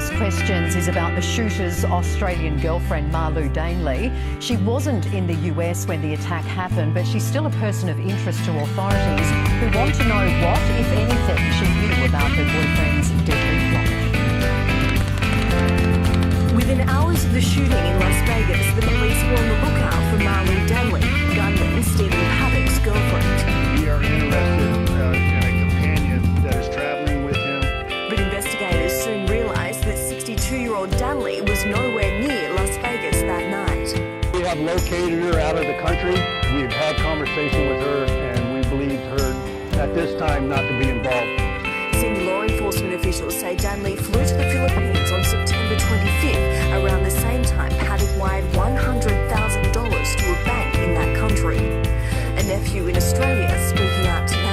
latest questions is about the shooter's Australian girlfriend, Marilou Danley. She wasn't in the US when the attack happened, but she's still a person of interest to authorities who want to know what, if anything, she knew about her boyfriend's deadly plot. Within hours of the shooting in Las Vegas, the police were on the lookout for Marilou Danley, gunman Stephen Paddock's girlfriend. We are interested in a companion that is traveling with him. But investigators soon realised that 62-year-old Danley was nowhere near Las Vegas that night. We have located her out of the country. We've had conversation with her, and we believed her at this time not to be involved. Senior law enforcement officials say Danley flew to the Philippines on September 25th. Around the same time, Paddock wired $100,000 to a bank in that country. A nephew in Australia speaking out today.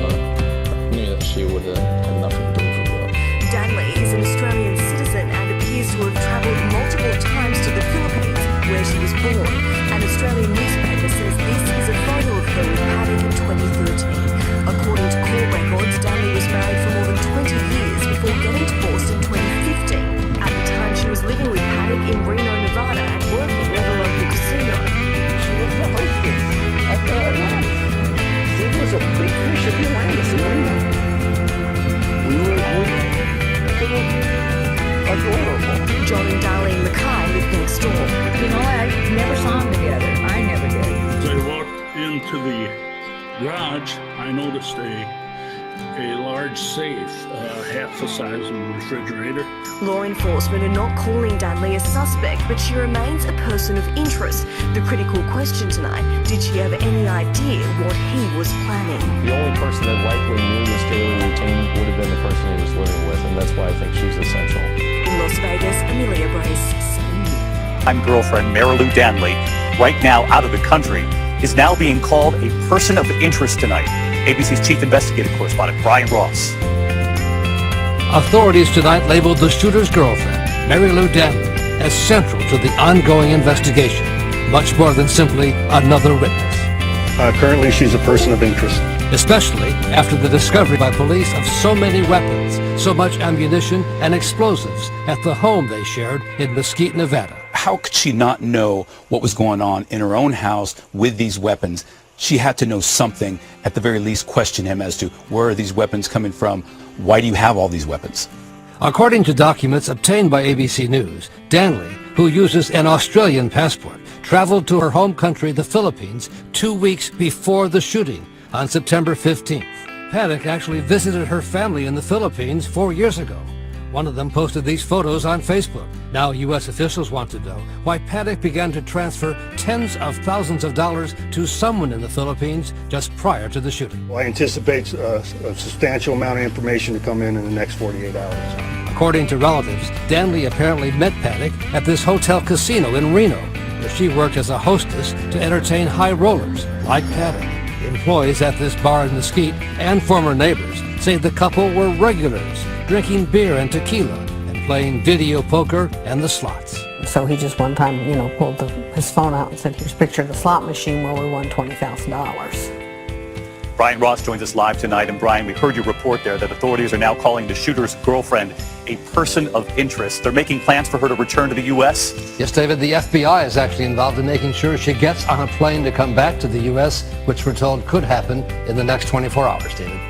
I knew that she would have nothing to do with it. Danley is an Australian citizen and appears to have travelled multiple times to the Philippines, where she was born. An Australian newspaper says this is a photo of her with Paddock in 2013. According to court records, Danley was married for more than 20 years before getting divorced in 2015. At the time, she was living with Paddock in Reno, Nevada, and working at the local casino. She was the hostess at the LAX. It was a big fish of the Atlantis in Reno. It was adorable. John and Darlene Mackay lived next door. You know, I never saw them together. I never did. As I walked into the garage, I noticed a large safe, half the size of a refrigerator. Law enforcement are not calling Danley a suspect, but she remains a person of interest. The critical question tonight, did she have any idea what he was planning? The only person that likely knew this daily routine would have been the person he was living with, and that's why I think she's essential. In Las Vegas, Amelia Brace, CNews. I'm girlfriend Marilou Danley, right now out of the country, is now being called a person of interest tonight. ABC's chief investigative correspondent, Brian Ross. Authorities tonight labeled the shooter's girlfriend, Marilou Danley, as central to the ongoing investigation, much more than simply another witness. Currently, she's a person of interest. Especially after the discovery by police of so many weapons, so much ammunition and explosives at the home they shared in Mesquite, Nevada. How could she not know what was going on in her own house with these weapons? She had to know something, at the very least question him as to where are these weapons coming from? Why do you have all these weapons? According to documents obtained by ABC News, Danley, who uses an Australian passport, traveled to her home country, the Philippines, 2 weeks before the shooting on September 15th. Paddock actually visited her family in the Philippines 4 years ago. One of them posted these photos on Facebook. Now U.S. officials want to know why Paddock began to transfer tens of thousands of dollars to someone in the Philippines just prior to the shooting. Well, I anticipate a substantial amount of information to come in the next 48 hours. According to relatives, Danley apparently met Paddock at this hotel casino in Reno, where she worked as a hostess to entertain high rollers like Paddock. Employees at this bar in Mesquite and former neighbors say the couple were regulars, drinking beer and tequila and playing video poker and the slots. So he just one time, pulled his phone out and said, here's a picture of the slot machine where we won $20,000. Brian Ross joins us live tonight. And Brian, we heard your report there that authorities are now calling the shooter's girlfriend a person of interest. They're making plans for her to return to the U.S.? Yes, David, the FBI is actually involved in making sure she gets on a plane to come back to the U.S., which we're told could happen in the next 24 hours, David.